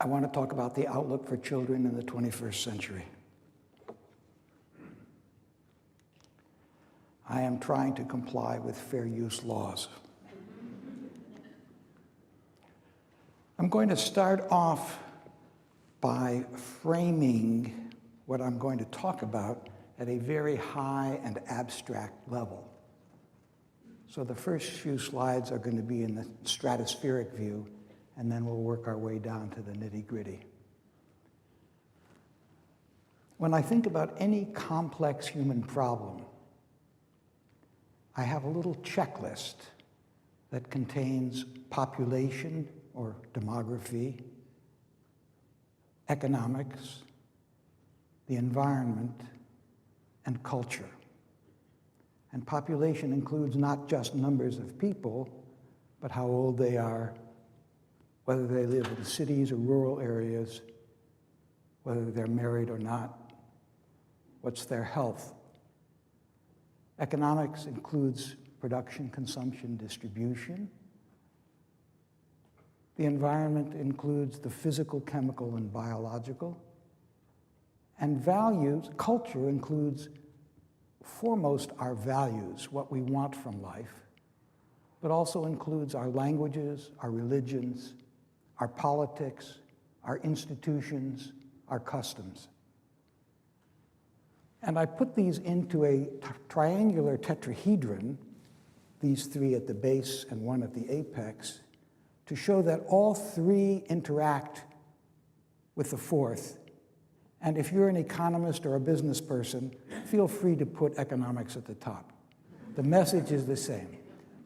I want to talk about the outlook for children in the 21st century. I am trying to comply with fair use laws. I'm going to start off by framing what I'm going to talk about at a very high and abstract level. So the first few slides are going to be in the stratospheric view, and then we'll work our way down to the nitty-gritty. When I think about any complex human problem, I have a little checklist that contains population or demography, economics, the environment, and culture. And population includes not just numbers of people, but how old they are, whether they live in cities or rural areas, whether they're married or not, what's their health. Economics includes production, consumption, distribution. The environment includes the physical, chemical, and biological. And values, culture includes foremost our values, what we want from life, but also includes our languages, our religions, our politics, our institutions, our customs. And I put these into a triangular tetrahedron, these three at the base and one at the apex, to show that all three interact with the fourth. And if you're an economist or a business person, feel free to put economics at the top. The message is the same.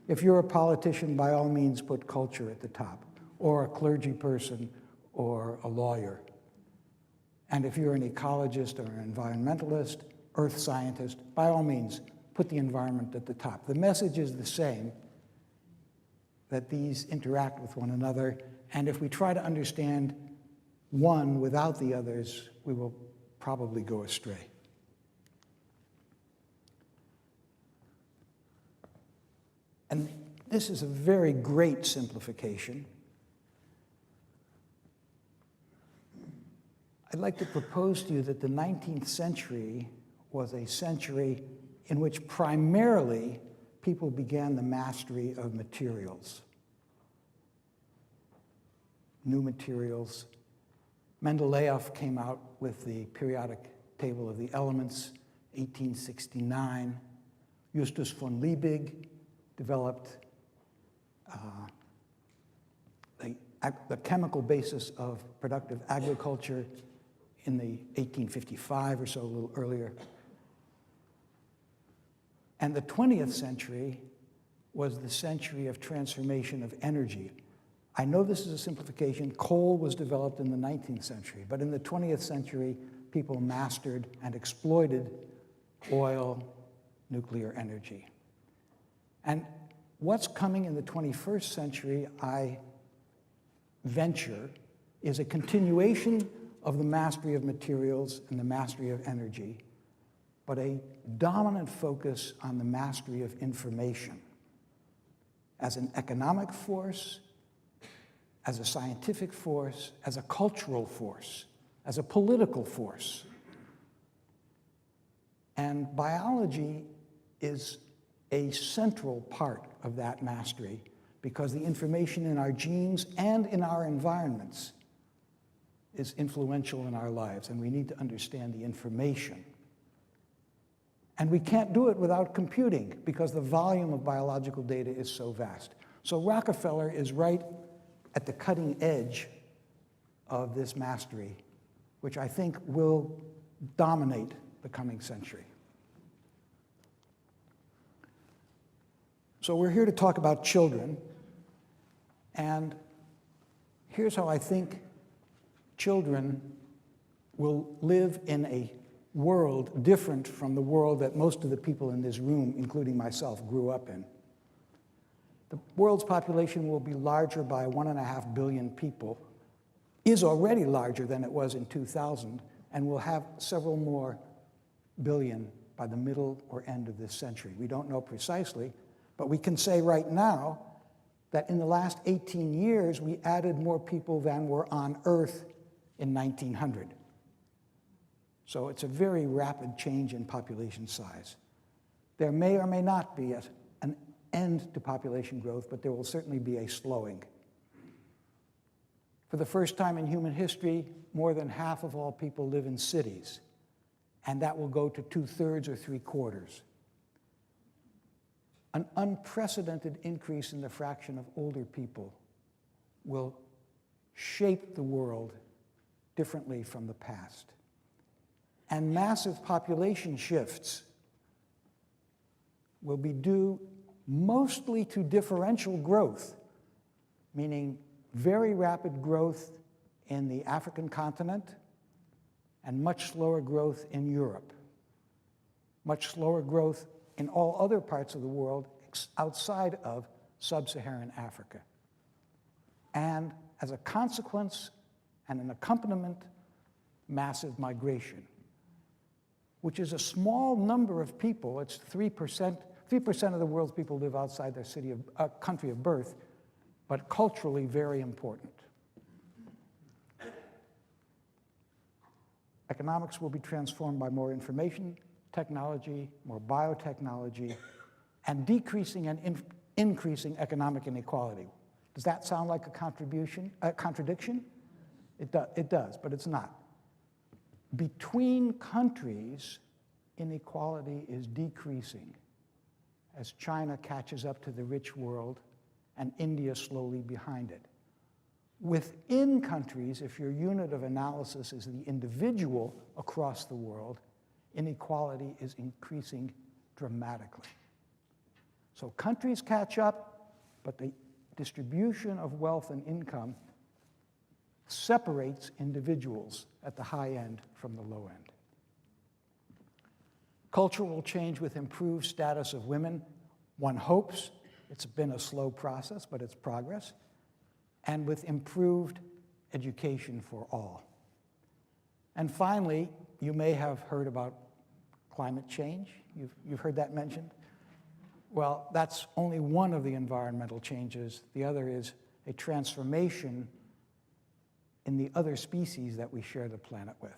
If you're a politician, by all means, put culture at the top, or a clergy person, or a lawyer. And if you're an ecologist or an environmentalist, earth scientist, by all means, put the environment at the top. The message is the same, that these interact with one another, and if we try to understand one without the others, we will probably go astray. And this is a very great simplification. I'd like to propose to you that the 19th century was a century in which primarily people began the mastery of materials. New materials. Mendeleev came out with the periodic table of the elements, 1869. Justus von Liebig developed the chemical basis of productive agriculture in the 1855 or so, a little earlier. And the 20th century was the century of transformation of energy. I know this is a simplification. Coal was developed in the 19th century, but in the 20th century, people mastered and exploited oil, nuclear energy. And what's coming in the 21st century, I venture, is a continuation of the mastery of materials and the mastery of energy, but a dominant focus on the mastery of information as an economic force, as a scientific force, as a cultural force, as a political force. And biology is a central part of that mastery because the information in our genes and in our environments is influential in our lives, and we need to understand the information. And we can't do it without computing because the volume of biological data is so vast. So Rockefeller is right at the cutting edge of this mastery, which I think will dominate the coming century. So we're here to talk about children, and here's how I think children will live in a world different from the world that most of the people in this room, including myself, grew up in. The world's population will be larger by 1.5 billion people, is already larger than it was in 2000, and will have several more billion by the middle or end of this century. We don't know precisely, but we can say right now that in the last 18 years, we added more people than were on Earth in 1900. So it's a very rapid change in population size. There may or may not be an end to population growth, but there will certainly be a slowing. For the first time in human history, more than half of all people live in cities, and that will go to 2/3 or 3/4. An unprecedented increase in the fraction of older people will shape the world differently from the past. And massive population shifts will be due mostly to differential growth, meaning very rapid growth in the African continent and much slower growth in Europe, much slower growth in all other parts of the world outside of sub-Saharan Africa. And as a consequence and an accompaniment, massive migration, which is a small number of people. It's 3%. 3% of the world's people live outside their country of birth, but culturally very important. Economics will be transformed by more information technology, more biotechnology, and decreasing and increasing economic inequality. Does that sound like a contradiction? It does, but it's not. Between countries, inequality is decreasing as China catches up to the rich world and India slowly behind it. Within countries, if your unit of analysis is the individual across the world, inequality is increasing dramatically. So countries catch up, but the distribution of wealth and income separates individuals at the high end from the low end. Culture will change with improved status of women. One hopes. It's been a slow process, but it's progress. And with improved education for all. And finally, you may have heard about climate change. You've heard that mentioned? Well, that's only one of the environmental changes. The other is a transformation in the other species that we share the planet with.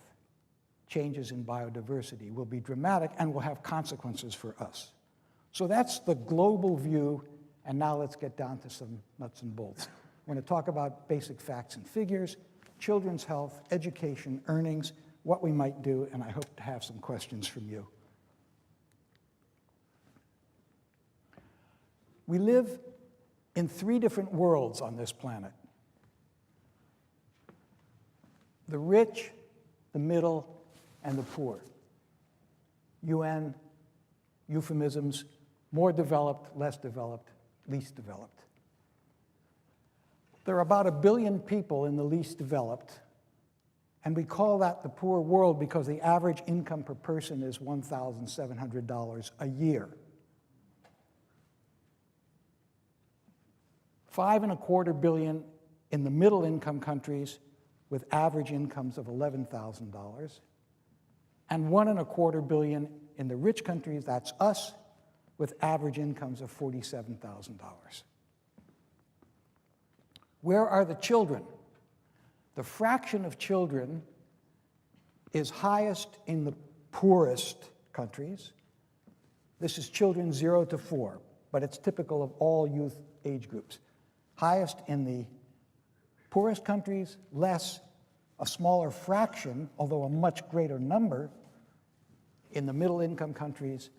Changes in biodiversity will be dramatic and will have consequences for us. So that's the global view, and now let's get down to some nuts and bolts. We're going to talk about basic facts and figures, children's health, education, earnings, what we might do, and I hope to have some questions from you. We live in 3 different worlds on this planet. The rich, the middle, and the poor. UN euphemisms, more developed, less developed, least developed. There are about 1 billion people in the least developed, and we call that the poor world because the average income per person is $1,700 a year. 5.25 billion in the middle income countries with average incomes of $11,000, and 1.25 billion in the rich countries, that's us, with average incomes of $47,000. Where are the children? The fraction of children is highest in the poorest countries. This is children 0 to 4, but it's typical of all youth age groups. Highest in the poorest countries, a smaller fraction, although a much greater number, in the middle income countries,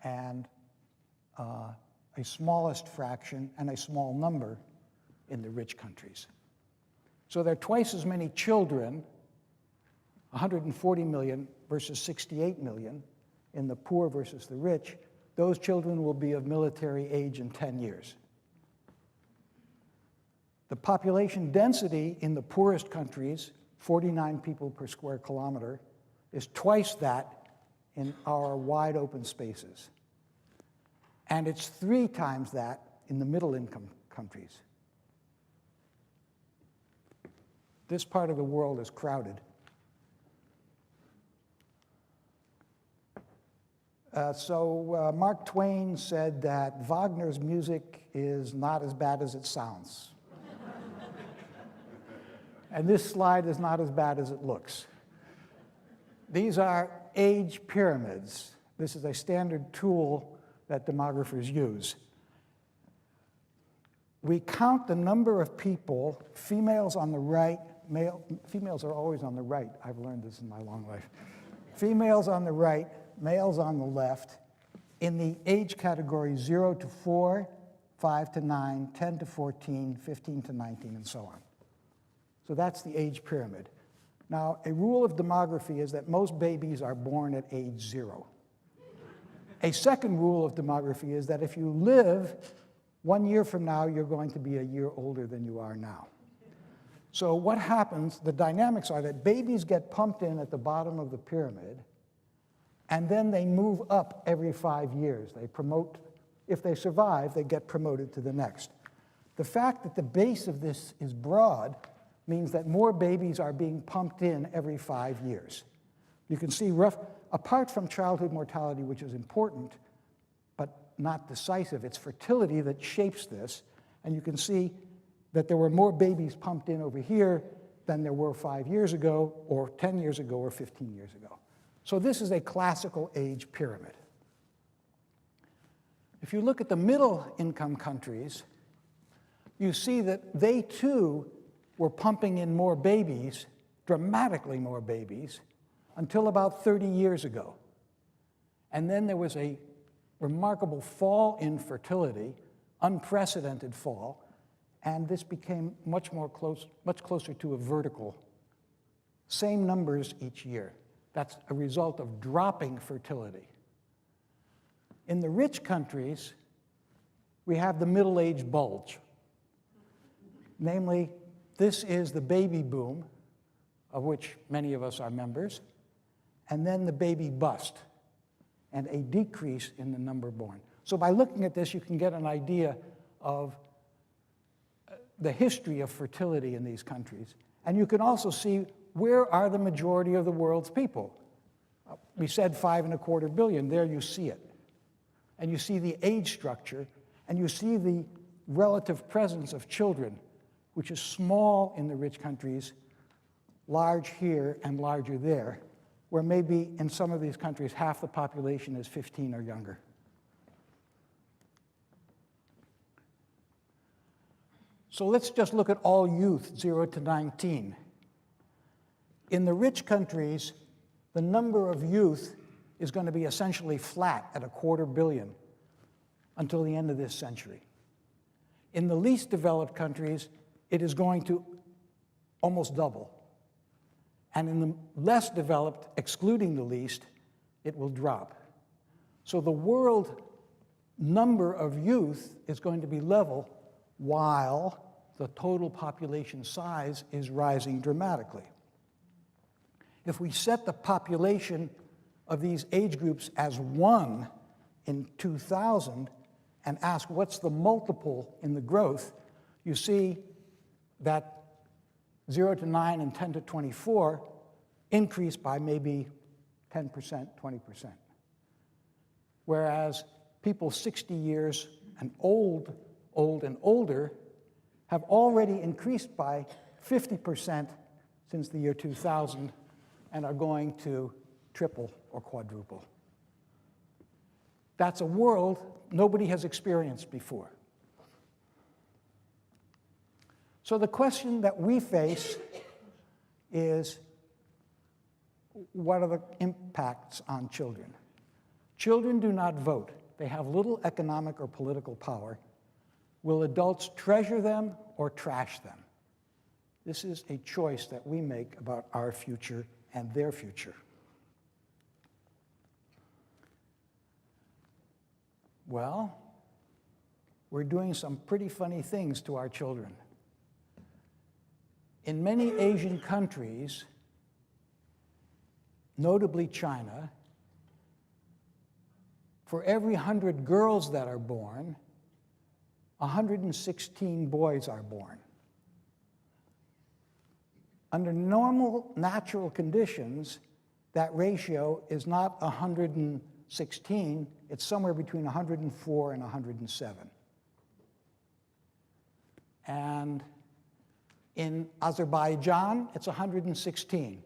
and a smallest fraction and a small number in the rich countries. So there are twice as many children, 140 million versus 68 million, in the poor versus the rich. Those children will be of military age in 10 years. The population density in the poorest countries, 49 people per square kilometer, is twice that in our wide open spaces. And it's 3 times that in the middle income countries. This part of the world is crowded. Mark Twain said that Wagner's music is not as bad as it sounds. And this slide is not as bad as it looks. These are age pyramids. This is a standard tool that demographers use. We count the number of people, females on the right, females are always on the right. I've learned this in my long life. Females on the right, males on the left, in the age category 0 to 4, 5 to 9, 10 to 14, 15 to 19, and so on. So that's the age pyramid. Now, a rule of demography is that most babies are born at age 0. A second rule of demography is that if you live 1 year from now, you're going to be a year older than you are now. So what happens, the dynamics are that babies get pumped in at the bottom of the pyramid, and then they move up every 5 years. They promote, if they survive, they get promoted to the next. The fact that the base of this is broad means that more babies are being pumped in every 5 years. You can see, apart from childhood mortality, which is important, but not decisive, it's fertility that shapes this, and you can see that there were more babies pumped in over here than there were 5 years ago, or 10 years ago, or 15 years ago. So this is a classical age pyramid. If you look at the middle income countries, you see that they too were pumping in more babies, dramatically more babies, until about 30 years ago. And then there was a remarkable fall in fertility, unprecedented fall, and this became much closer to a vertical. Same numbers each year. That's a result of dropping fertility. In the rich countries, we have the middle-age bulge. Namely, this is the baby boom, of which many of us are members, and then the baby bust, and a decrease in the number born. So by looking at this, you can get an idea of the history of fertility in these countries. And you can also see where are the majority of the world's people. We said 5.25 billion. There you see it. And you see the age structure, and you see the relative presence of children, which is small in the rich countries, large here and larger there, where maybe in some of these countries half the population is 15 or younger. So let's just look at all youth, 0 to 19. In the rich countries, the number of youth is going to be essentially flat at 250 million until the end of this century. In the least developed countries, it is going to almost double. And in the less developed, excluding the least, it will drop. So the world number of youth is going to be level while the total population size is rising dramatically. If we set the population of these age groups as 1 in 2000 and ask what's the multiple in the growth, you see that 0 to 9 and 10 to 24 increase by maybe 10%, 20%. Whereas people 60 years and old and older have already increased by 50% since the year 2000 and are going to triple or quadruple. That's a world nobody has experienced before. So the question that we face is, what are the impacts on children? Children do not vote. They have little economic or political power. Will adults treasure them or trash them? This is a choice that we make about our future and their future. Well, we're doing some pretty funny things to our children. In many Asian countries, notably China, for every 100 girls that are born, 116 boys are born. Under normal natural conditions, that ratio is not 100 2016, it's somewhere between 104 and 107. And in Azerbaijan, it's 116.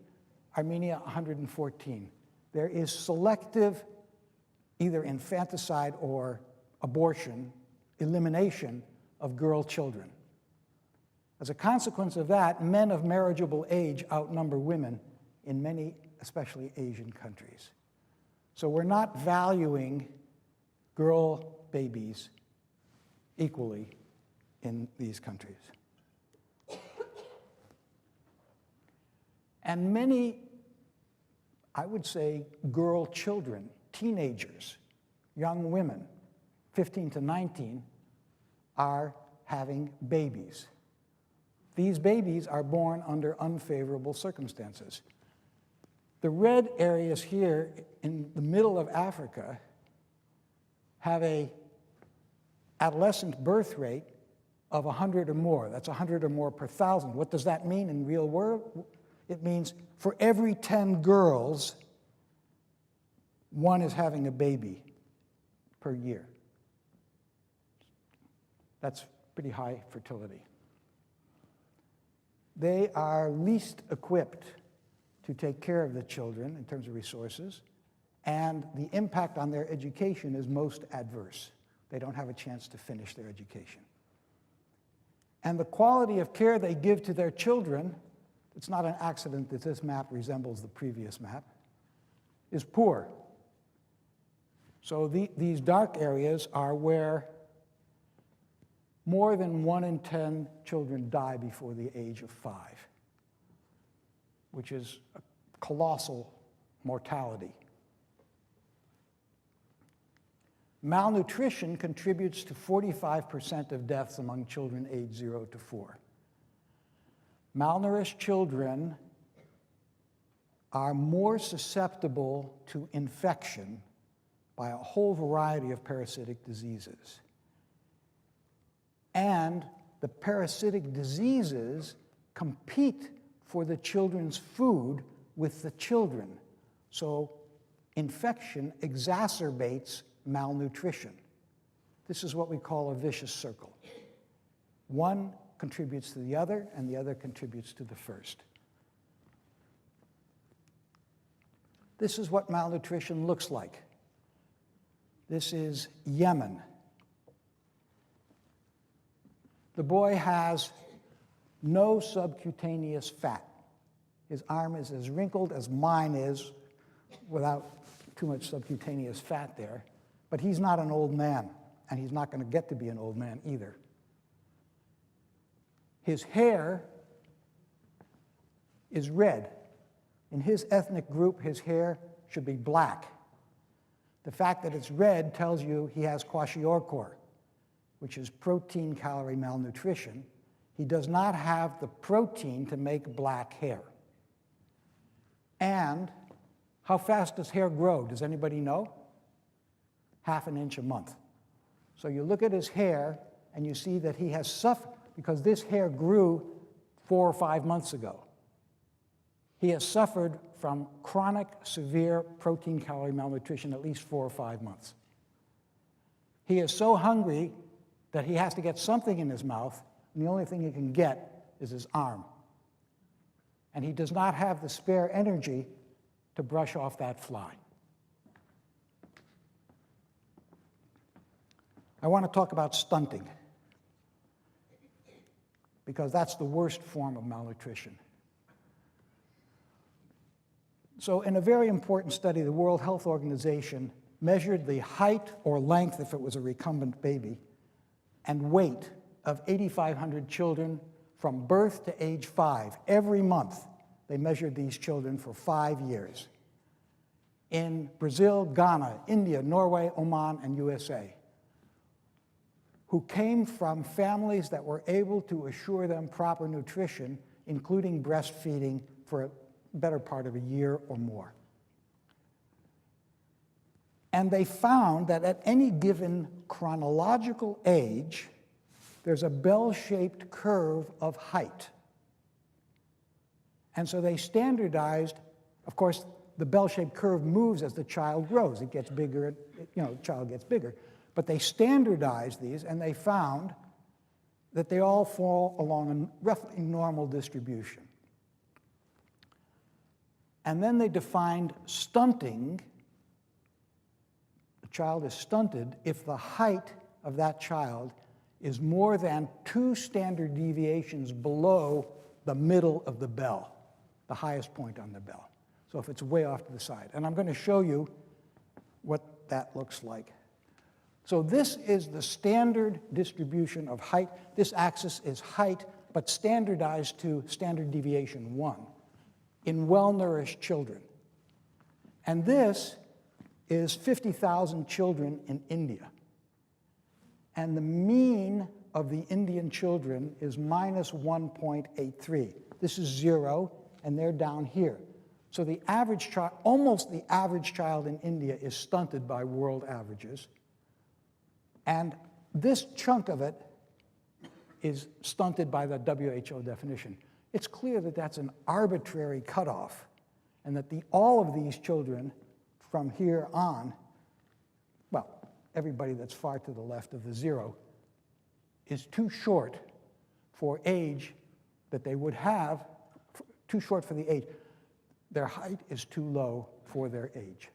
Armenia, 114. There is selective, either infanticide or abortion, elimination of girl children. As a consequence of that, men of marriageable age outnumber women in many, especially Asian countries. So we're not valuing girl babies equally in these countries. And many, I would say, girl children, teenagers, young women, 15 to 19, are having babies. These babies are born under unfavorable circumstances. The red areas here in the middle of Africa have an adolescent birth rate of 100 or more. That's 100 or more per thousand. What does that mean in real world? It means for every 10 girls, one is having a baby per year. That's pretty high fertility. They are least equipped to take care of the children in terms of resources, and the impact on their education is most adverse. They don't have a chance to finish their education. And the quality of care they give to their children, it's not an accident that this map resembles the previous map, is poor. So these dark areas are where more than 1 in 10 children die before the age of 5, which is a colossal mortality. Malnutrition contributes to 45% of deaths among children aged 0 to 4. Malnourished children are more susceptible to infection by a whole variety of parasitic diseases. And the parasitic diseases compete for the children's food with the children. So infection exacerbates malnutrition. This is what we call a vicious circle. One contributes to the other, and the other contributes to the first. This is what malnutrition looks like. This is Yemen. The boy has no subcutaneous fat. His arm is as wrinkled as mine is without too much subcutaneous fat there. But he's not an old man, and he's not going to get to be an old man either. His hair is red. In his ethnic group, his hair should be black. The fact that it's red tells you he has kwashiorkor, which is protein-calorie malnutrition. He does not have the protein to make black hair. And how fast does hair grow? Does anybody know? 1/2 inch a month. So you look at his hair, and you see that he has suffered, because this hair grew 4 or 5 months ago. He has suffered from chronic, severe protein-calorie malnutrition at least 4 or 5 months. He is so hungry that he has to get something in his mouth, and the only thing he can get is his arm. And he does not have the spare energy to brush off that fly. I want to talk about stunting, because that's the worst form of malnutrition. So in a very important study, the World Health Organization measured the height or length, if it was a recumbent baby, and weight of 8,500 children from birth to age 5. Every month, they measured these children for 5 years. In Brazil, Ghana, India, Norway, Oman, and USA, who came from families that were able to assure them proper nutrition, including breastfeeding for a better part of a year or more. And they found that at any given chronological age, there's a bell-shaped curve of height. And so they standardized, of course, the bell-shaped curve moves as the child grows. It gets bigger, the child gets bigger. But they standardized these, and they found that they all fall along a roughly normal distribution. And then they defined stunting. The child is stunted if the height of that child is more than 2 standard deviations below the middle of the bell, the highest point on the bell. So if it's way off to the side. And I'm going to show you what that looks like. So this is the standard distribution of height. This axis is height, but standardized to standard deviation 1 in well-nourished children. And this is 50,000 children in India. And the mean of the Indian children is minus 1.83. This is 0, and they're down here. So the average child, almost the average child in India is stunted by world averages. And this chunk of it is stunted by the WHO definition. It's clear that that's an arbitrary cutoff, and that all of these children from here on, well, everybody that's far to the left of the 0, is too short for age that they would have, too short for the age. Their height is too low for their age.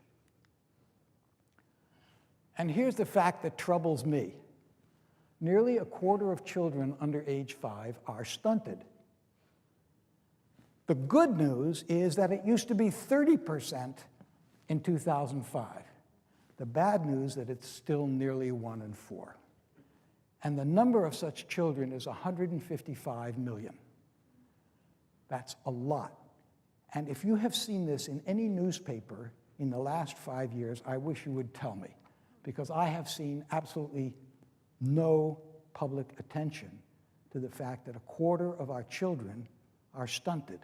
And here's the fact that troubles me. Nearly a quarter of children under age 5 are stunted. The good news is that it used to be 30% in 2005. The bad news is that it's still nearly 1 in 4. And the number of such children is 155 million. That's a lot. And if you have seen this in any newspaper in the last 5 years, I wish you would tell me, because I have seen absolutely no public attention to the fact that a quarter of our children are stunted.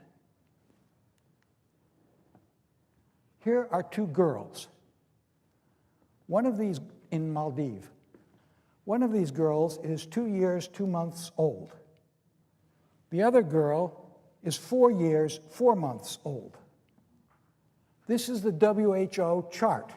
Here are 2 girls. One of these in Maldive. One of these girls is 2 years, 2 months old. The other girl is 4 years, 4 months old. This is the WHO chart.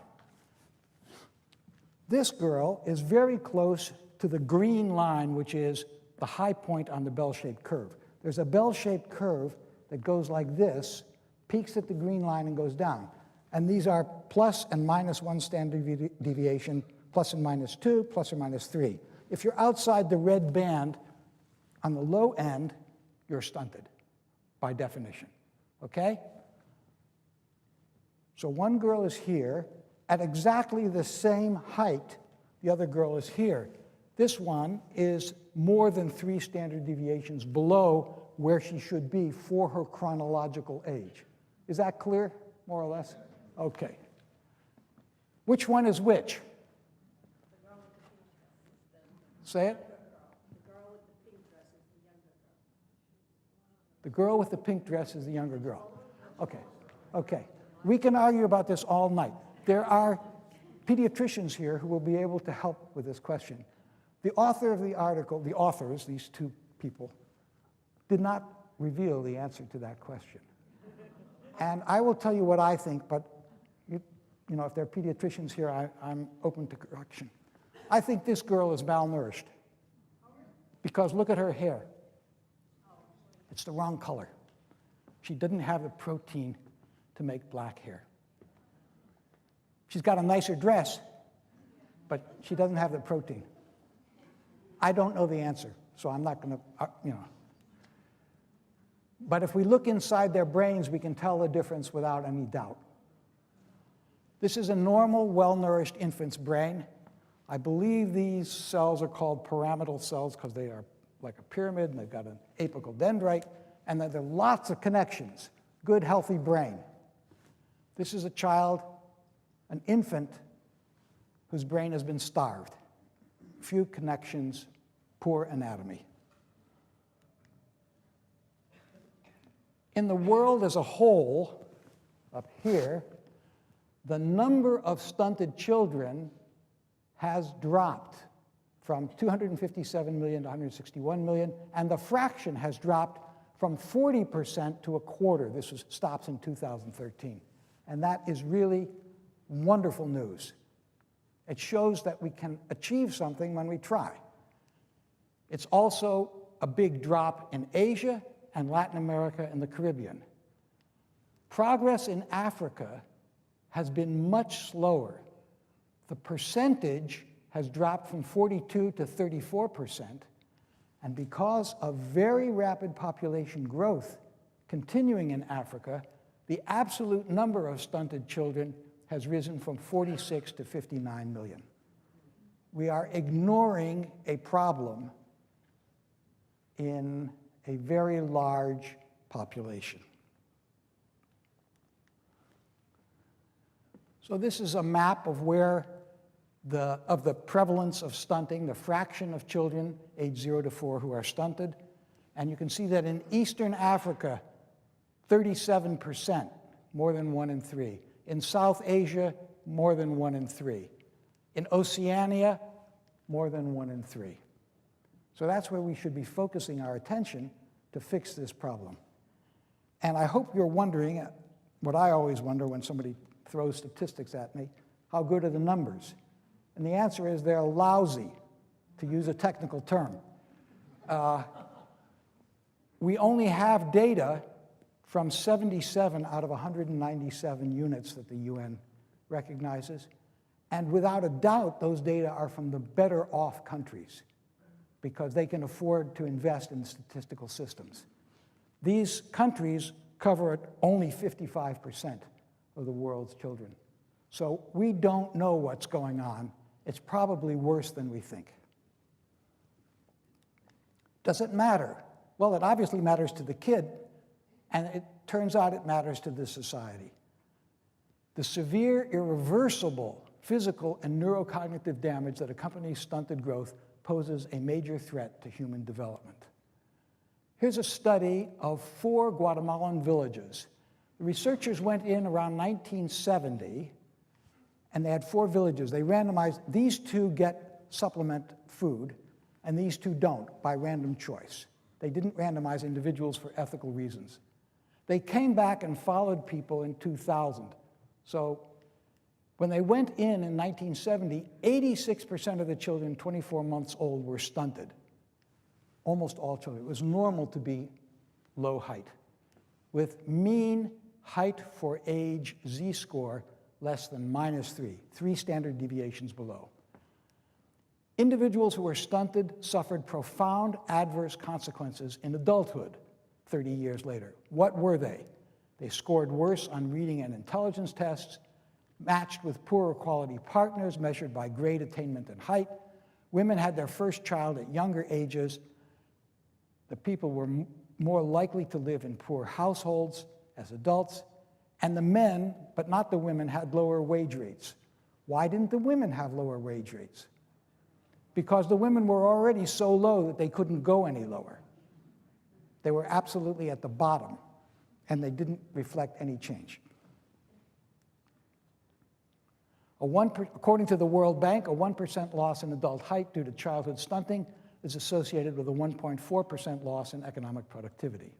This girl is very close to the green line, which is the high point on the bell-shaped curve. There's a bell-shaped curve that goes like this, peaks at the green line and goes down. And these are plus and minus 1 standard deviation, plus and minus 2, plus or minus 3. If you're outside the red band on the low end, you're stunted by definition, okay? So one girl is here at exactly the same height. The other girl is here. This one is more than 3 standard deviations below where she should be for her chronological age. Is that clear, more or less? Okay. Which one is which? Say it. The girl with the pink dress is the younger girl. Okay. Okay. We can argue about this all night. There are pediatricians here who will be able to help with this question. The author of the article, the authors, these 2 people, did not reveal the answer to that question. And I will tell you what I think, but you know, if there are pediatricians here, I'm open to correction. I think this girl is malnourished because look at her hair. It's the wrong color. She didn't have the protein to make black hair. She's got a nicer dress, but she doesn't have the protein. I don't know the answer, so I'm not going to, But if we look inside their brains, we can tell the difference without any doubt. This is a normal, well-nourished infant's brain. I believe these cells are called pyramidal cells because they are like a pyramid, and they've got an apical dendrite, and there are lots of connections. Good, healthy brain. This is a child, an infant, whose brain has been starved. Few connections, poor anatomy. In the world as a whole, up here, the number of stunted children has dropped from 257 million to 161 million, and the fraction has dropped from 40% to a quarter. This stops in 2013. And that is really wonderful news. It shows that we can achieve something when we try. It's also a big drop in Asia and Latin America and the Caribbean. Progress in Africa has been much slower. The percentage has dropped from 42 to 34%, and because of very rapid population growth continuing in Africa, the absolute number of stunted children has risen from 46 to 59 million. We are ignoring a problem in a very large population. So this is a map of where the prevalence of stunting, the fraction of children age 0 to 4 who are stunted. And you can see that in Eastern Africa, 37%, more than 1 in 3. In South Asia, more than 1 in 3. In Oceania, more than 1 in 3. So that's where we should be focusing our attention to fix this problem. And I hope you're wondering, what I always wonder when somebody throws statistics at me, how good are the numbers? And the answer is they're lousy, to use a technical term. We only have data from 77 out of 197 units that the UN recognizes. And without a doubt, those data are from the better off countries because they can afford to invest in statistical systems. These countries cover only 55% of the world's children. So we don't know what's going on. It's probably worse than we think. Does it matter? Well, it obviously matters to the kid, and it turns out it matters to the society. The severe, irreversible physical and neurocognitive damage that accompanies stunted growth poses a major threat to human development. Here's a study of 4 Guatemalan villages. The researchers went in around 1970, and they had 4 villages. They randomized, these 2 get supplement food, and these 2 don't, by random choice. They didn't randomize individuals for ethical reasons. They came back and followed people in 2000. So when they went in 1970, 86% of the children 24 months old were stunted. Almost all children. It was normal to be low height, with mean height for age z-score less than -3, 3 standard deviations below. Individuals who were stunted suffered profound adverse consequences in adulthood 30 years later. What were they? They scored worse on reading and intelligence tests, matched with poorer quality partners measured by grade attainment and height. Women had their first child at younger ages. The people were more likely to live in poor households as adults. And the men, but not the women, had lower wage rates. Why didn't the women have lower wage rates? Because the women were already so low that they couldn't go any lower. They were absolutely at the bottom, and they didn't reflect any change. According to the World Bank, a 1% loss in adult height due to childhood stunting is associated with a 1.4% loss in economic productivity.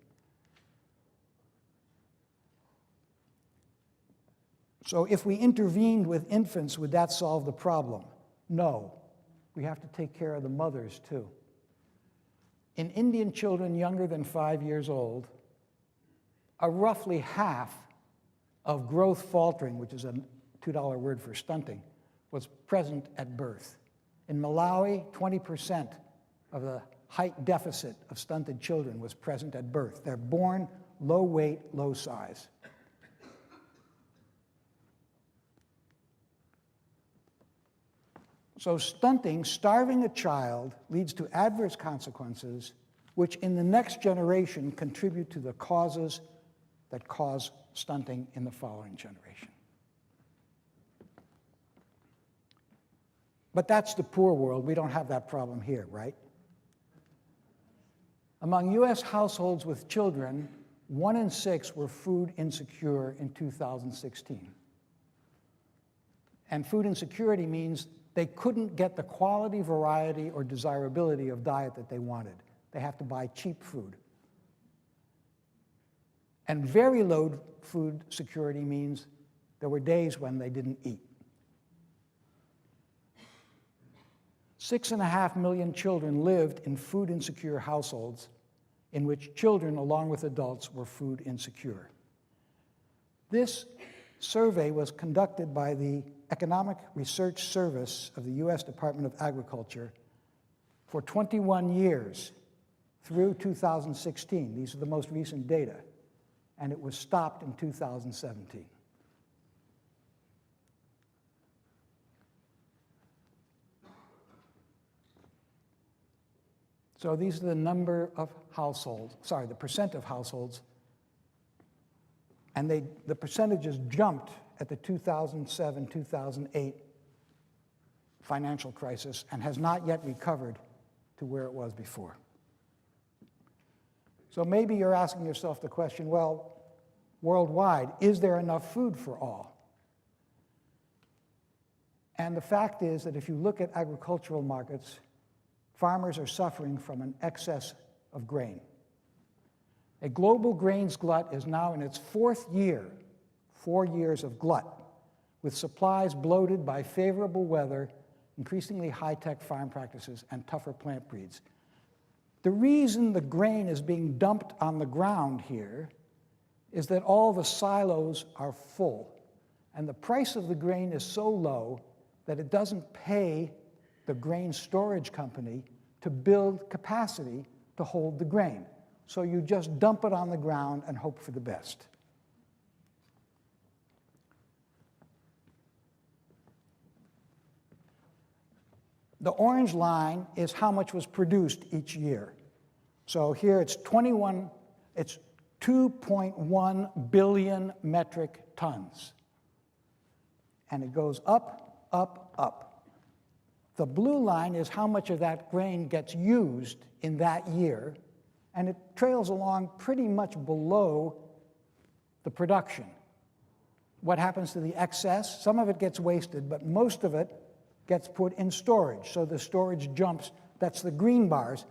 So if we intervened with infants, would that solve the problem? No. We have to take care of the mothers, too. In Indian children younger than 5 years old, roughly half of growth faltering, which is a $2 word for stunting, was present at birth. In Malawi, 20% of the height deficit of stunted children was present at birth. They're born low weight, low size. So stunting, starving a child, leads to adverse consequences which in the next generation contribute to the causes that cause stunting in the following generation. But that's the poor world. We don't have that problem here, right? Among US households with children, 1 in 6 were food insecure in 2016. And food insecurity means they couldn't get the quality, variety, or desirability of diet that they wanted. They have to buy cheap food. And very low food security means There were days when they didn't eat. 6.5 million children lived in food-insecure households in which children, along with adults, were food insecure. This survey was conducted by the Economic Research Service of the U.S. Department of Agriculture for 21 years through 2016. These are the most recent data, and it was stopped in 2017. So these are the number of households, the percent of households, and the percentages jumped at the 2007-2008 financial crisis and has not yet recovered to where it was before. So maybe you're asking yourself the question, well, worldwide, is there enough food for all? And the fact is that if you look at agricultural markets, farmers are suffering from an excess of grain. A global grains glut is now in its 4th year, 4 years of glut, with supplies bloated by favorable weather, increasingly high-tech farm practices, and tougher plant breeds. The reason the grain is being dumped on the ground here is that all the silos are full, and the price of the grain is so low that it doesn't pay the grain storage company to build capacity to hold the grain. So you just dump it on the ground and hope for the best. The orange line is how much was produced each year. So here it's 2.1 billion metric tons. And it goes up, up, up. The blue line is how much of that grain gets used in that year, and it trails along pretty much below the production. What happens to the excess? Some of it gets wasted, but most of it gets put in storage. So the storage jumps, that's the green bars,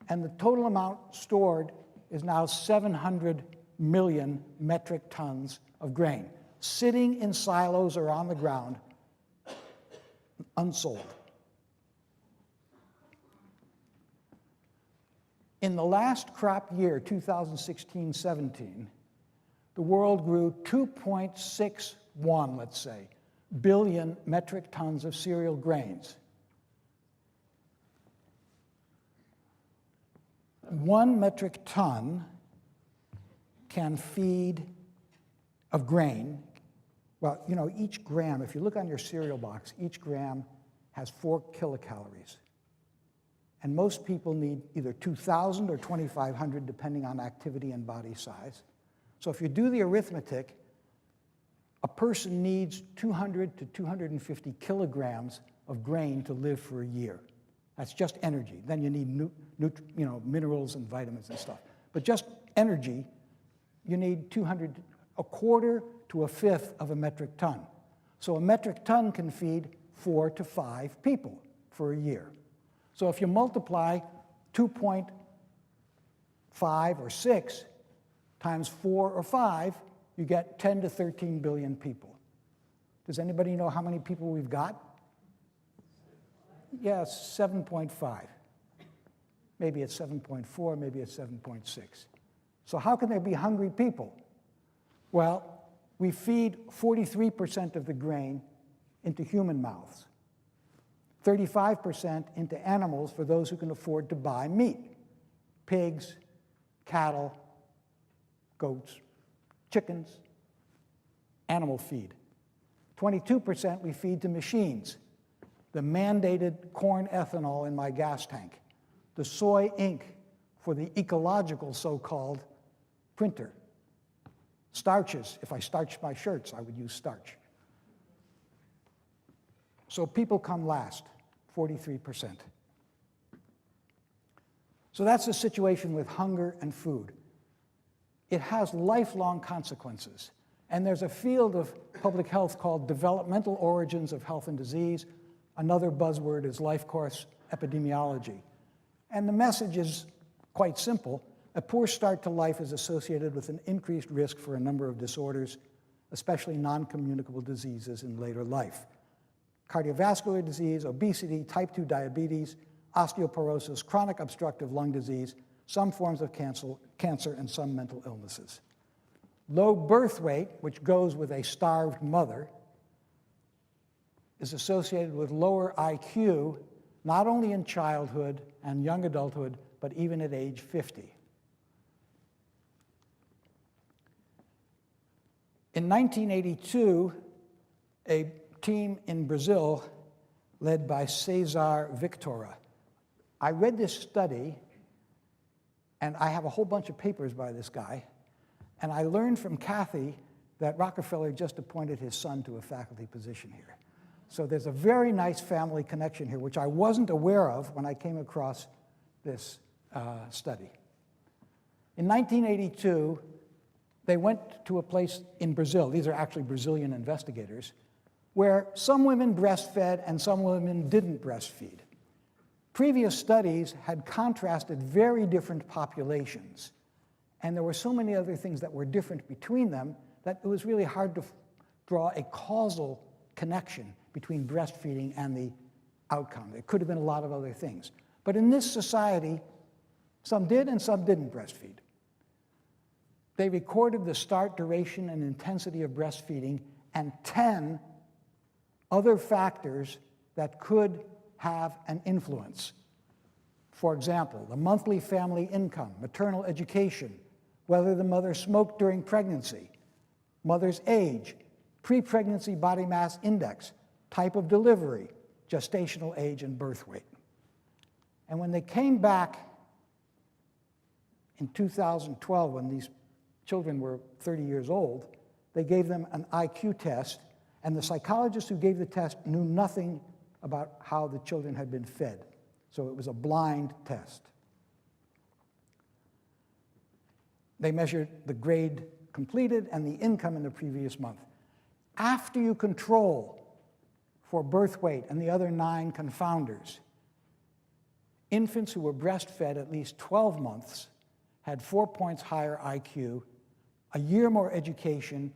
and the total amount stored is now 700 million metric tons of grain, sitting in silos or on the ground, unsold. In the last crop year, 2016-17, the world grew 2.61, let's say, billion metric tons of cereal grains. 1 metric ton can feed of grain. Well, you know, each gram, if you look on your cereal box, each gram has 4 kilocalories. And most people need either 2,000 or 2,500, depending on activity and body size. So if you do the arithmetic, a person needs 200 to 250 kilograms of grain to live for a year. That's just energy. Then you need minerals and vitamins and stuff. But just energy, you need a quarter to a fifth of a metric ton. So a metric ton can feed 4 to 5 people for a year. So if you multiply 2.5 or 6 times 4 or 5, you get 10 to 13 billion people. Does anybody know how many people we've got? Yes, 7.5. Maybe it's 7.4, maybe it's 7.6. So how can there be hungry people? Well, we feed 43% of the grain into human mouths, 35% into animals for those who can afford to buy meat, pigs, cattle, goats, chickens, animal feed. 22% we feed to machines, the mandated corn ethanol in my gas tank, the soy ink for the ecological so-called printer, starches. If I starched my shirts, I would use starch. So people come last, 43%. So that's the situation with hunger and food. It has lifelong consequences. And there's a field of public health called developmental origins of health and disease. Another buzzword is life course epidemiology. And the message is quite simple. A poor start to life is associated with an increased risk for a number of disorders, especially non-communicable diseases in later life. Cardiovascular disease, obesity, type 2 diabetes, osteoporosis, chronic obstructive lung disease, some forms of cancer, and some mental illnesses. Low birth weight, which goes with a starved mother, is associated with lower IQ, not only in childhood and young adulthood, but even at age 50. In 1982, a team in Brazil led by Cesar Victora. I read this study, and I have a whole bunch of papers by this guy, and I learned from Kathy that Rockefeller just appointed his son to a faculty position here. So there's a very nice family connection here, which I wasn't aware of when I came across this study. In 1982, they went to a place in Brazil, these are actually Brazilian investigators, where some women breastfed and some women didn't breastfeed. Previous studies had contrasted very different populations, and there were so many other things that were different between them that it was really hard to draw a causal connection between breastfeeding and the outcome. There could have been a lot of other things. But in this society, some did and some didn't breastfeed. They recorded the start, duration, and intensity of breastfeeding and 10 other factors that could have an influence. For example, the monthly family income, maternal education, whether the mother smoked during pregnancy, mother's age, pre-pregnancy body mass index, type of delivery, gestational age, and birth weight. And when they came back in 2012, when these children were 30 years old, they gave them an IQ test, and the psychologist who gave the test knew nothing about how the children had been fed. So it was a blind test. They measured the grade completed and the income in the previous month. After you control for birth weight and the other 9 confounders, infants who were breastfed at least 12 months had 4 points higher IQ, a year more education,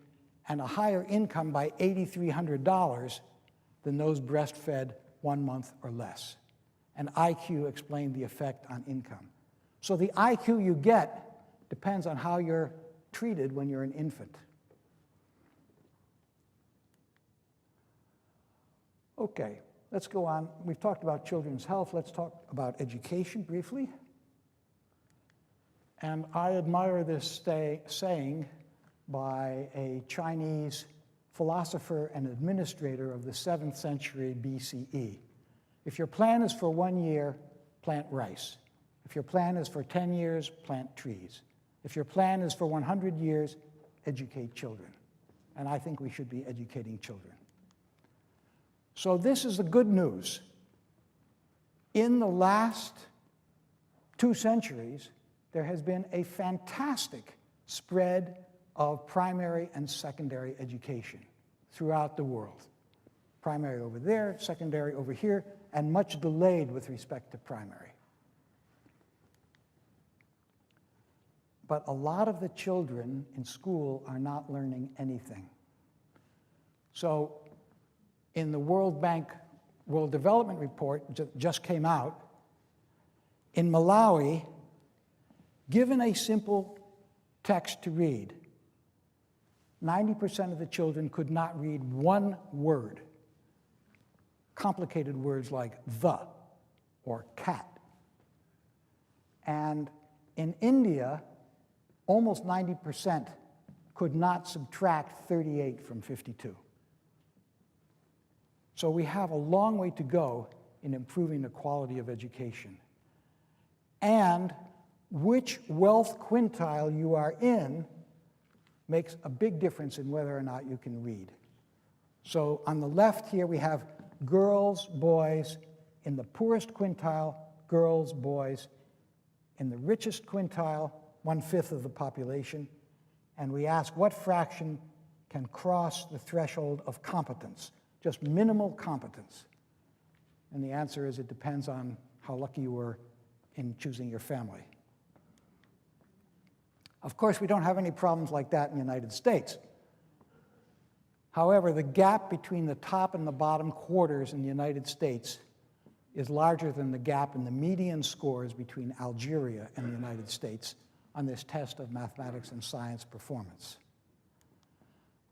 and a higher income by $8,300 than those breastfed 1 month or less. And IQ explained the effect on income. So the IQ you get depends on how you're treated when you're an infant. Okay, let's go on. We've talked about children's health. Let's talk about education briefly. And I admire this saying by a Chinese philosopher and administrator of the 7th century BCE. If your plan is for 1 year, plant rice. If your plan is for 10 years, plant trees. If your plan is for 100 years, educate children. And I think we should be educating children. So this is the good news. In the last 2 centuries, there has been a fantastic spread of primary and secondary education throughout the world. Primary over there, secondary over here, and much delayed with respect to primary. But a lot of the children in school are not learning anything. So in the World Bank World Development Report just came out, in Malawi, given a simple text to read, 90% of the children could not read 1 word. Complicated words like the or cat. And in India, almost 90% could not subtract 38 from 52. So we have a long way to go in improving the quality of education. And which wealth quintile you are in makes a big difference in whether or not you can read. So on the left here we have girls, boys. In the poorest quintile, girls, boys. In the richest quintile, 1/5 of the population. And we ask what fraction can cross the threshold of competence, just minimal competence. And the answer is it depends on how lucky you were in choosing your family. Of course, we don't have any problems like that in the United States. However, the gap between the top and the bottom quarters in the United States is larger than the gap in the median scores between Algeria and the United States on this test of mathematics and science performance.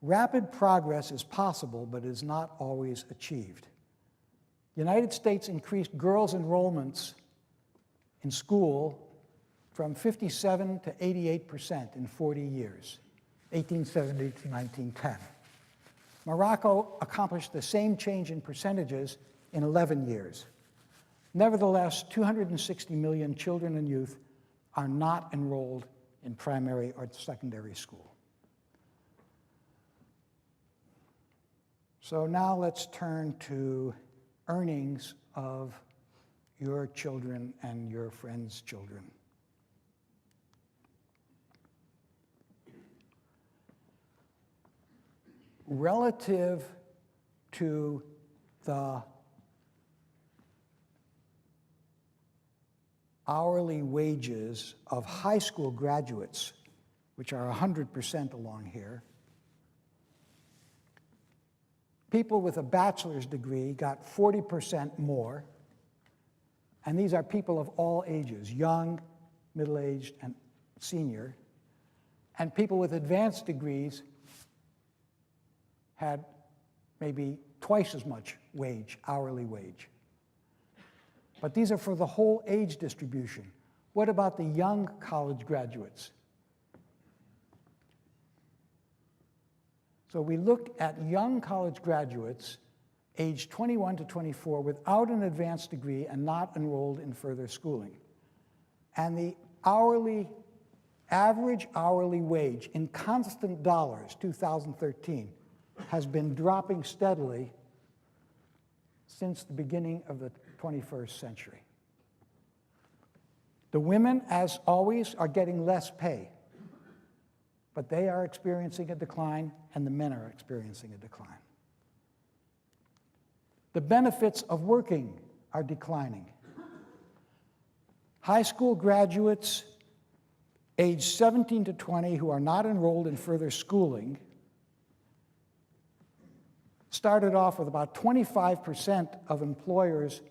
Rapid progress is possible, but is not always achieved. The United States increased girls' enrollments in school from 57 to 88% in 40 years, 1870 to 1910. Morocco accomplished the same change in percentages in 11 years. Nevertheless, 260 million children and youth are not enrolled in primary or secondary school. So now let's turn to earnings of your children and your friends' children. Relative to the hourly wages of high school graduates, which are 100% along here, people with a bachelor's degree got 40% more, and these are people of all ages, young, middle-aged, and senior, and people with advanced degrees had maybe twice as much wage, hourly wage. But these are for the whole age distribution. What about the young college graduates? So we looked at young college graduates aged 21 to 24 without an advanced degree and not enrolled in further schooling. And the average hourly wage in constant dollars, 2013, has been dropping steadily since the beginning of the 21st century. The women, as always, are getting less pay, but they are experiencing a decline, and the men are experiencing a decline. The benefits of working are declining. High school graduates aged 17 to 20 who are not enrolled in further schooling started off with about 25% of employers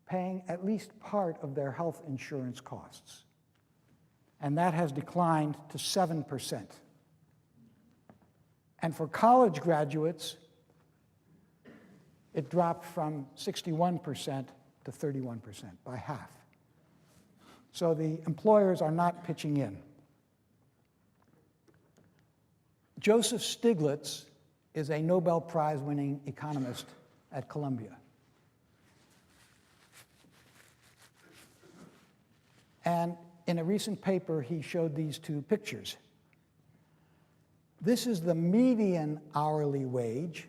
paying at least part of their health insurance costs. And that has declined to 7%. And for college graduates, it dropped from 61% to 31%, by half. So the employers are not pitching in. Joseph Stiglitz is a Nobel Prize-winning economist at Columbia. And in a recent paper, he showed these two pictures. This is the median hourly wage.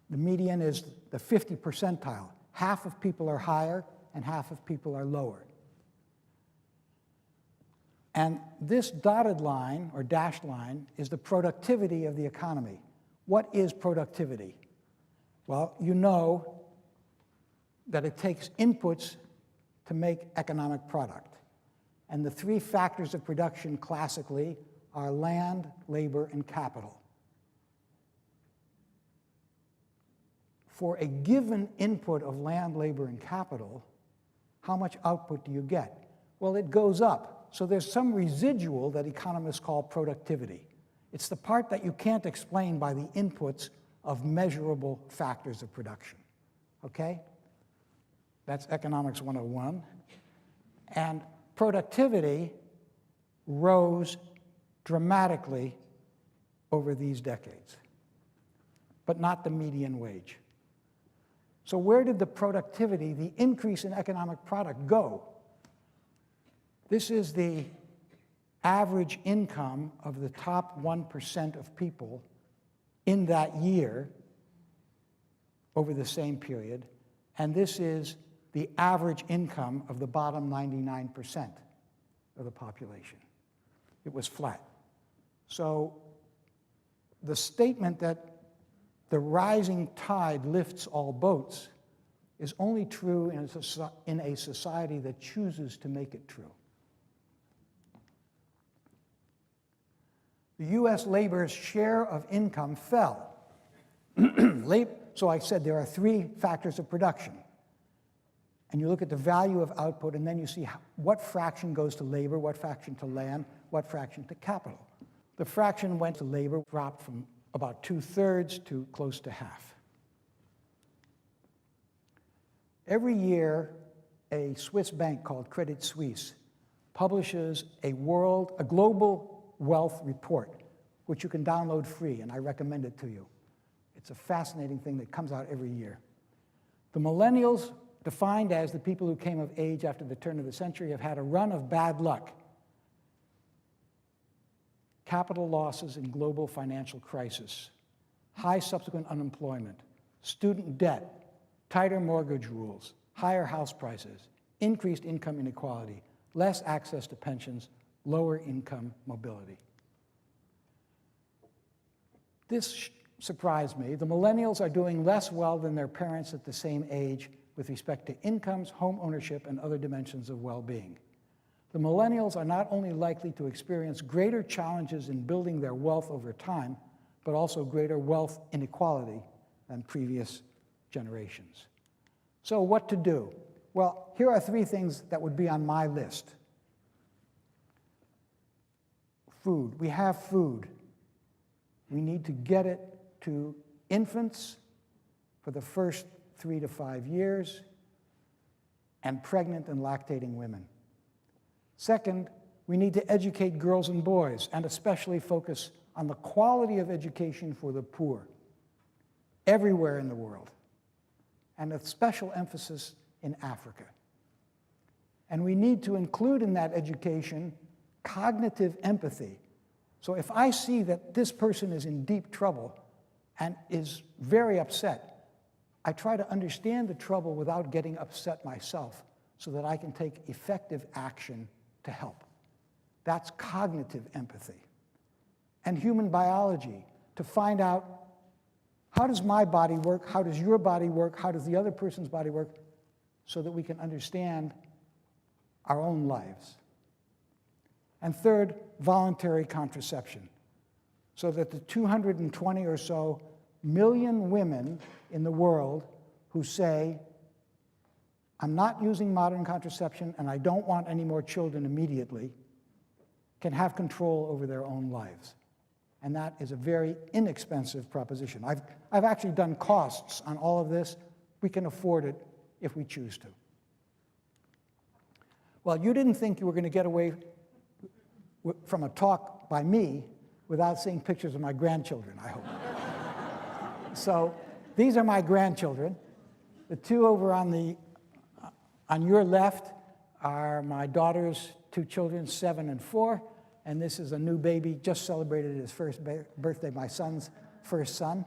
The median is the 50 percentile. Half of people are higher and half of people are lower. And this dotted line, or dashed line, is the productivity of the economy. What is productivity? Well, you know that it takes inputs to make economic product. And the three factors of production classically are land, labor, and capital. For a given input of land, labor, and capital, how much output do you get? Well, it goes up. So there's some residual that economists call productivity. It's the part that you can't explain by the inputs of measurable factors of production. Okay? That's Economics 101. And productivity rose dramatically over these decades, but not the median wage. So where did the productivity, the increase in economic product, go? This is the average income of the top 1% of people in that year over the same period, and this is the average income of the bottom 99% of the population. It was flat. So the statement that the rising tide lifts all boats is only true in a society that chooses to make it true. the US labor's share of income fell. So I said there are three factors of production. And you look at the value of output, and then you see what fraction goes to labor, what fraction to land, what fraction to capital. The fraction went to labor dropped from about 2/3 to close to half. Every year, a Swiss bank called Credit Suisse publishes a global wealth report, which you can download free, and I recommend it to you. It's a fascinating thing that comes out every year. The millennials, defined as the people who came of age after the turn of the century, have had a run of bad luck. Capital losses in global financial crisis, high subsequent unemployment, student debt, tighter mortgage rules, higher house prices, increased income inequality, less access to pensions, lower income mobility. This surprised me. The millennials are doing less well than their parents at the same age with respect to incomes, home ownership, and other dimensions of well-being. The millennials are not only likely to experience greater challenges in building their wealth over time, but also greater wealth inequality than previous generations. So what to do? Well, here are three things that would be on my list. Food. We have food. We need to get it to infants for the first 3 to 5 years, and pregnant and lactating women. Second, we need to educate girls and boys, and especially focus on the quality of education for the poor everywhere in the world, and a special emphasis in Africa. And we need to include in that education cognitive empathy. So if I see that this person is in deep trouble and is very upset, I try to understand the trouble without getting upset myself so that I can take effective action to help. That's cognitive empathy. And human biology, to find out how does my body work, how does your body work, how does the other person's body work, so that we can understand our own lives. And third, voluntary contraception, so that the 220 or so million women in the world who say, I'm not using modern contraception and I don't want any more children immediately, can have control over their own lives. And that is a very inexpensive proposition. I've actually done costs on all of this. We can afford it if we choose to. Well, you didn't think you were going to get away from a talk by me without seeing pictures of my grandchildren, I hope. So these are my grandchildren. The two over on your left are my daughter's two children, 7 and 4, and this is a new baby, just celebrated his first birthday, my son's first son.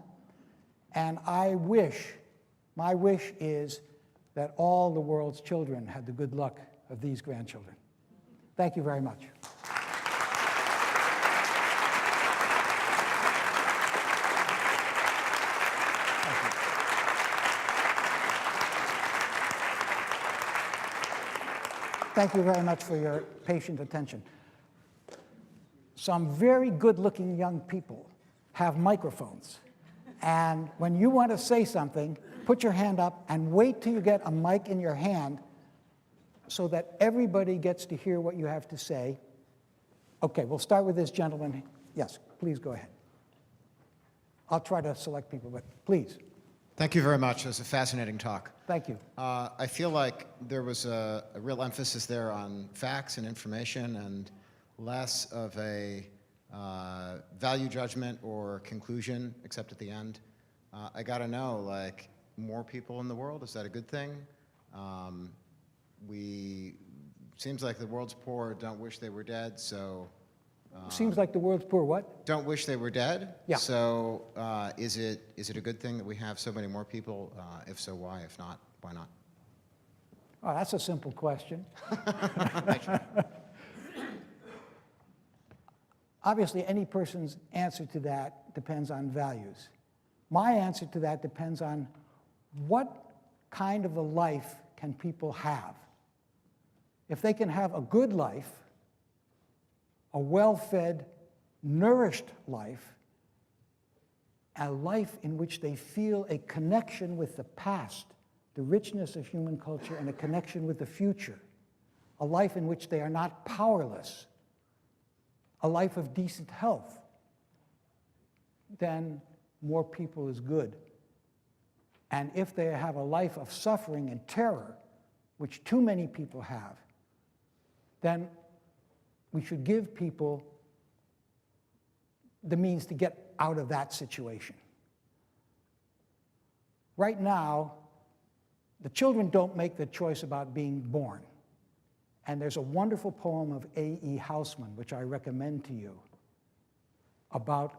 And my wish is that all the world's children had the good luck of these grandchildren. Thank you very much. Thank you very much for your patient attention. Some very good-looking young people have microphones. And when you want to say something, put your hand up and wait till you get a mic in your hand so that everybody gets to hear what you have to say. Okay, we'll start with this gentleman. Yes, please go ahead. I'll try to select people, but please. Thank you very much. It was a fascinating talk. Thank you. I feel like there was a real emphasis there on facts and information and less of a value judgment or conclusion, except at the end. I got to know, like, more people in the world, is that a good thing? Seems like the world's poor don't wish they were dead, so... Seems like the world's poor what? Don't wish they were dead. Yeah. So is it a good thing that we have so many more people? If so, why? If not, why not? Oh, that's a simple question. Obviously, any person's answer to that depends on values. My answer to that depends on what kind of a life can people have. If they can have a good life, a well-fed, nourished life, a life in which they feel a connection with the past, the richness of human culture, and a connection with the future, a life in which they are not powerless, a life of decent health, then more people is good. And if they have a life of suffering and terror, which too many people have, then we should give people the means to get out of that situation. Right now, the children don't make the choice about being born. And there's a wonderful poem of A.E. Housman, which I recommend to you, about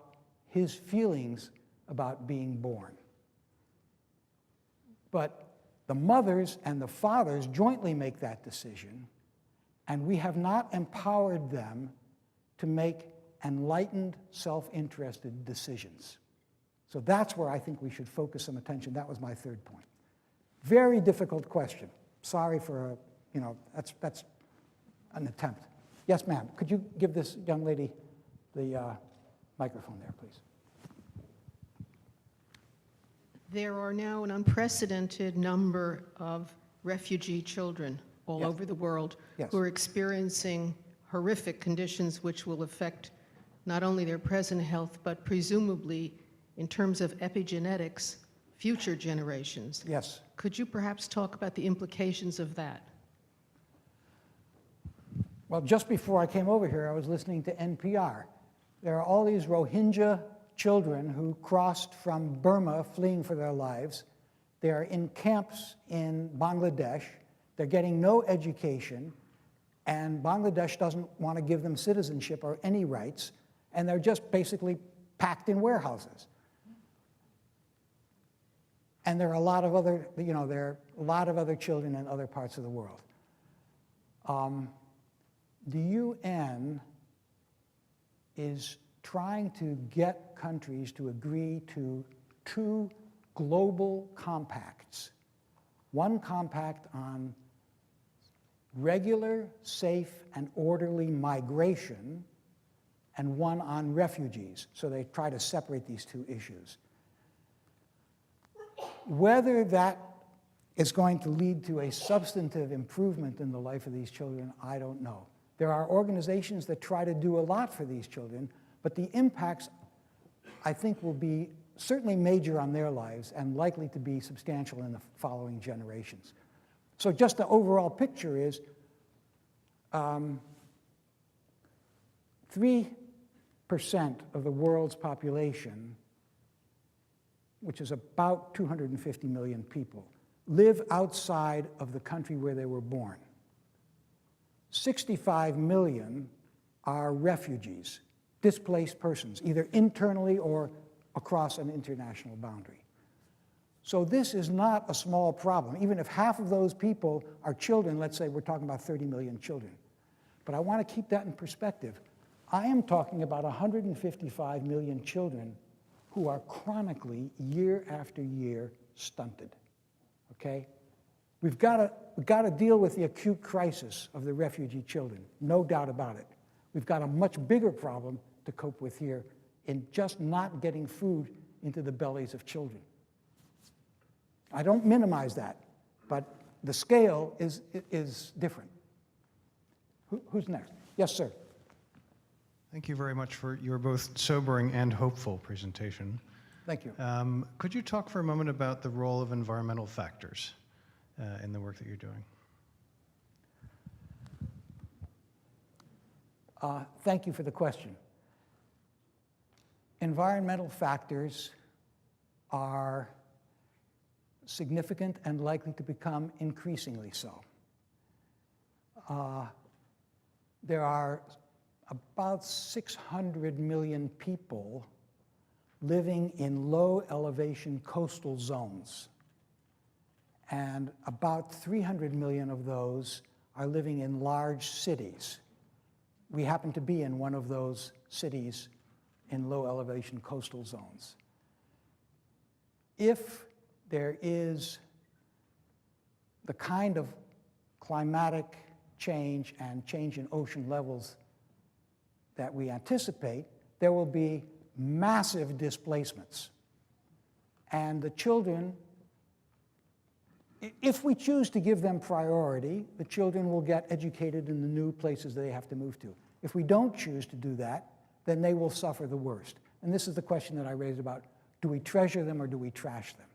his feelings about being born. But the mothers and the fathers jointly make that decision, and we have not empowered them to make enlightened, self-interested decisions. So that's where I think we should focus some attention. That was my third point. Very difficult question. Sorry for, that's an attempt. Yes, ma'am. Could you give this young lady the microphone there, please? There are now an unprecedented number of refugee children all Yes. over the world Yes. who are experiencing horrific conditions which will affect not only their present health, but presumably, in terms of epigenetics, future generations. Yes. Could you perhaps talk about the implications of that? Well, just before I came over here, I was listening to NPR. There are all these Rohingya children who crossed from Burma fleeing for their lives. They are in camps in Bangladesh. They're getting no education, and Bangladesh doesn't want to give them citizenship or any rights, and they're just basically packed in warehouses. And there are a lot of other, there are a lot of other children in other parts of the world. The UN is trying to get countries to agree to 2 global compacts. One compact on regular, safe, and orderly migration, and one on refugees. So they try to separate these 2 issues. Whether that is going to lead to a substantive improvement in the life of these children, I don't know. There are organizations that try to do a lot for these children, but the impacts, I think, will be certainly major on their lives and likely to be substantial in the following generations. So just the overall picture is 3% of the world's population, which is about 250 million people, live outside of the country where they were born. 65 million are refugees, displaced persons, either internally or across an international boundary. So this is not a small problem. Even if half of those people are children, let's say we're talking about 30 million children. But I want to keep that in perspective. I am talking about 155 million children who are chronically, year after year, stunted, okay? We've got to deal with the acute crisis of the refugee children, no doubt about it. We've got a much bigger problem to cope with here in just not getting food into the bellies of children. I don't minimize that, but the scale is different. Who's next? Yes, sir. Thank you very much for your both sobering and hopeful presentation. Thank you. Could you talk for a moment about the role of environmental factors in the work that you're doing? Thank you for the question. Environmental factors are significant and likely to become increasingly so. There are about 600 million people living in low elevation coastal zones. And about 300 million of those are living in large cities. We happen to be in one of those cities in low elevation coastal zones. If there is the kind of climatic change and change in ocean levels that we anticipate, there will be massive displacements. And the children, if we choose to give them priority, the children will get educated in the new places they have to move to. If we don't choose to do that, then they will suffer the worst. And this is the question that I raised about, do we treasure them or do we trash them?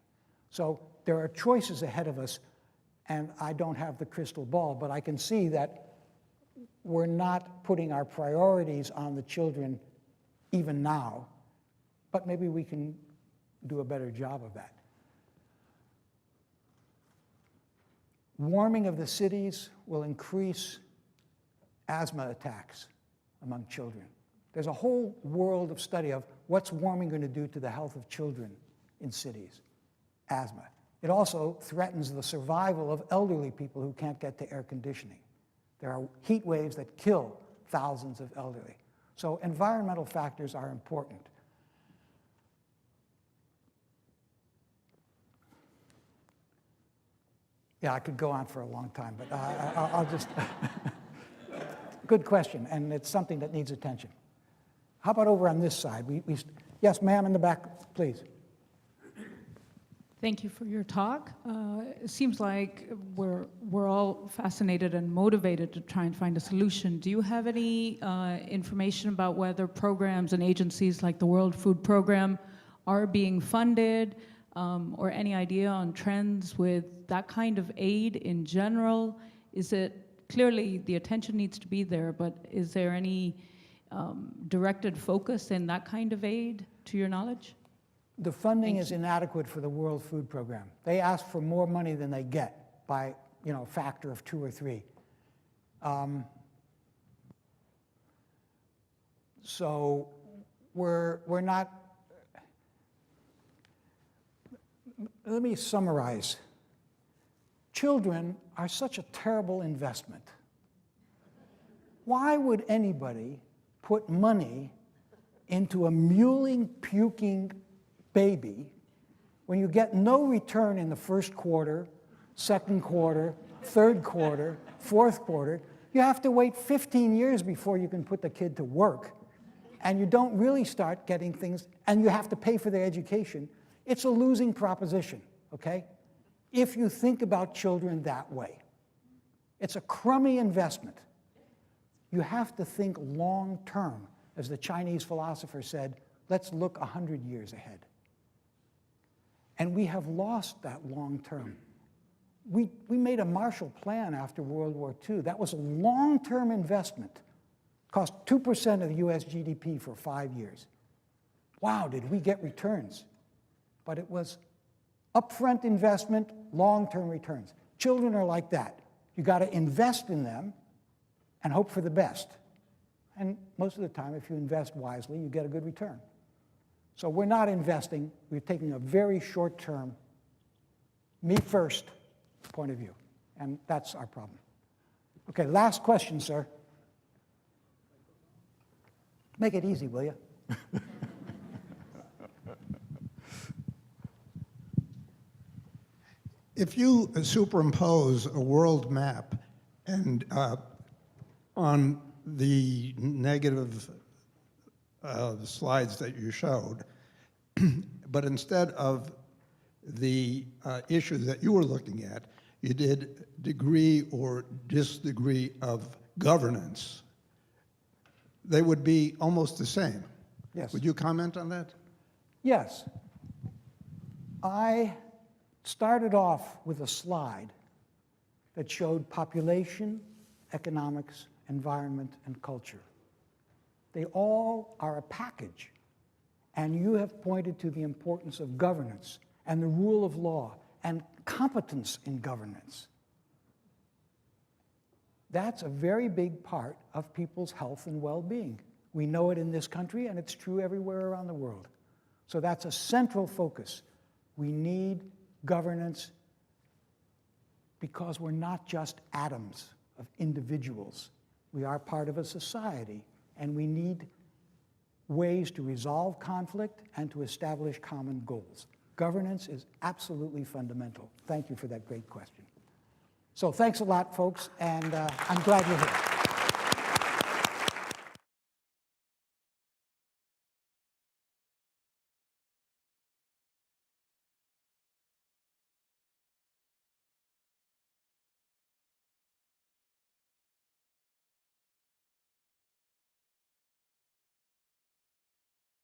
So there are choices ahead of us, and I don't have the crystal ball, but I can see that we're not putting our priorities on the children even now, but maybe we can do a better job of that. Warming of the cities will increase asthma attacks among children. There's a whole world of study of what's warming going to do to the health of children in cities. Asthma. It also threatens the survival of elderly people who can't get to air conditioning. There are heat waves that kill thousands of elderly. So environmental factors are important. Yeah, I could go on for a long time, but I'll just... Good question, and it's something that needs attention. How about over on this side? Yes, ma'am, in the back, please. Thank you for your talk. It seems like we're all fascinated and motivated to try and find a solution. Do you have any information about whether programs and agencies like the World Food Program are being funded, or any idea on trends with that kind of aid in general? Is it, clearly the attention needs to be there, but is there any directed focus in that kind of aid, to your knowledge? The funding is inadequate for the World Food Program. They ask for more money than they get by, a factor of 2 or 3. So we're not. Let me summarize. Children are such a terrible investment. Why would anybody put money into a mewling, puking baby when you get no return in the first quarter, second quarter, third quarter, fourth quarter? You have to wait 15 years before you can put the kid to work, and you don't really start getting things, and you have to pay for their education. It's a losing proposition, okay? If you think about children that way. It's a crummy investment. You have to think long term. As the Chinese philosopher said, let's look 100 years ahead. And we have lost that long term. We made a Marshall Plan after World War II. That was a long-term investment. Cost 2% of the US GDP for 5 years. Wow, did we get returns? But it was upfront investment, long-term returns. Children are like that. You got to invest in them and hope for the best. And most of the time, if you invest wisely, you get a good return. So we're not investing. We're taking a very short-term, me first point of view. And that's our problem. Okay, last question, sir. Make it easy, will you? If you superimpose a world map and on the negative slides that you showed, but instead of the issues that you were looking at, you did degree or disdegree of governance, they would be almost the same. Yes. Would you comment on that? Yes. I started off with a slide that showed population, economics, environment, and culture. They all are a package. And you have pointed to the importance of governance and the rule of law and competence in governance. That's a very big part of people's health and well-being. We know it in this country, and it's true everywhere around the world. So that's a central focus. We need governance because we're not just atoms of individuals. We are part of a society, and we need ways to resolve conflict and to establish common goals. Governance is absolutely fundamental. Thank you for that great question. So thanks a lot, folks, and I'm glad you're here.